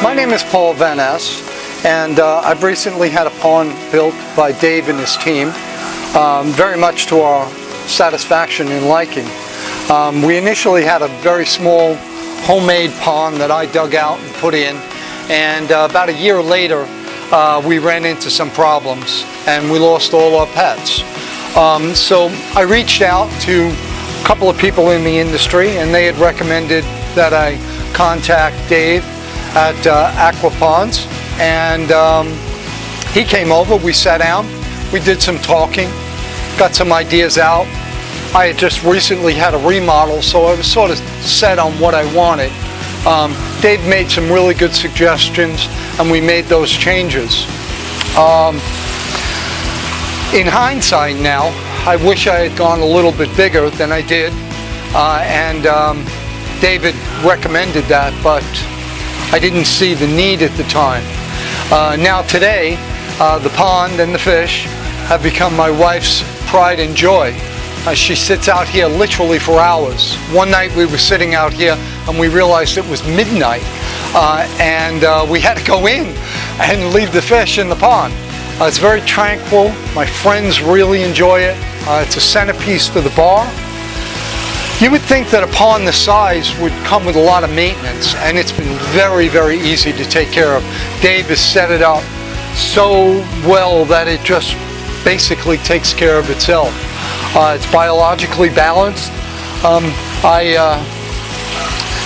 My name is Paul Van Ness, and I've recently had a pond built by Dave and his team, very much to our satisfaction and liking. We initially had a very small homemade pond that I dug out and put in, and about a year later we ran into some problems and we lost all our pets. So I reached out to a couple of people in the industry, and they had recommended that I contact Dave at Aquaponds, and he came over, we sat down, we did some talking, got some ideas out. I had just recently had a remodel, so I was sort of set on what I wanted. Dave made some really good suggestions, and we made those changes. In hindsight now, I wish I had gone a little bit bigger than I did, and David recommended that, but I didn't see the need at the time. Now today, the pond and the fish have become my wife's pride and joy. She sits out here literally for hours. One night we were sitting out here and we realized it was midnight, and we had to go in and leave the fish in the pond. It's very tranquil. My friends really enjoy it. It's a centerpiece to the bar. You would think that a pond this size would come with a lot of maintenance, and it's been very, very easy to take care of. Dave has set it up so well that it just basically takes care of itself. It's biologically balanced. I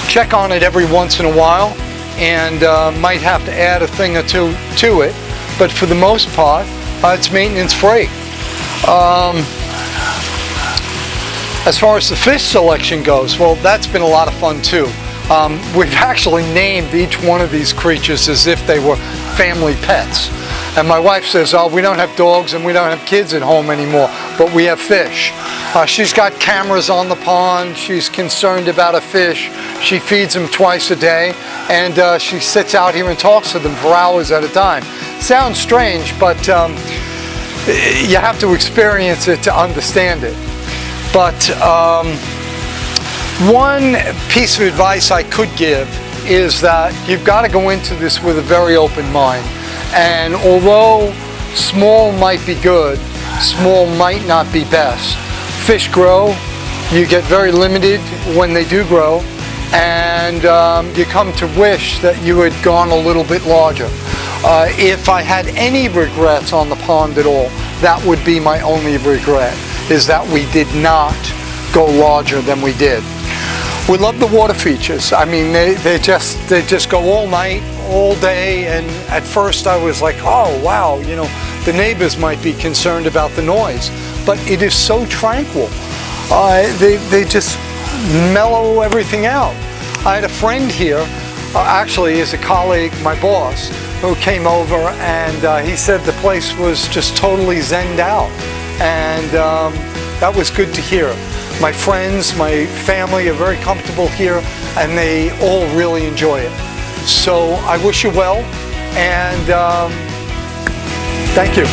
check on it every once in a while, and might have to add a thing or two to it, but for the most part, it's maintenance free. As far as the fish selection goes, well, that's been a lot of fun too. We've actually named each one of these creatures as if they were family pets. And my wife says, oh, we don't have dogs and we don't have kids at home anymore, but we have fish. She's got cameras on the pond. She's concerned about a fish. She feeds them twice a day, and she sits out here and talks to them for hours at a time. Sounds strange, but you have to experience it to understand it. But one piece of advice I could give is that you've got to go into this with a very open mind. And although small might be good, small might not be best. Fish grow, you get very limited when they do grow, and you come to wish that you had gone a little bit larger. If I had any regrets on the pond at all, that would be my only regret, is that we did not go larger than we did. We love the water features. I mean, they just go all night, all day, and at first I was like, oh wow, you know, the neighbors might be concerned about the noise, but it is so tranquil. They just mellow everything out. I had a friend here, actually is a colleague, my boss, who came over, and he said the place was just totally zenned out, and that was good to hear. My friends, my family are very comfortable here, and they all really enjoy it. So I wish you well, and thank you.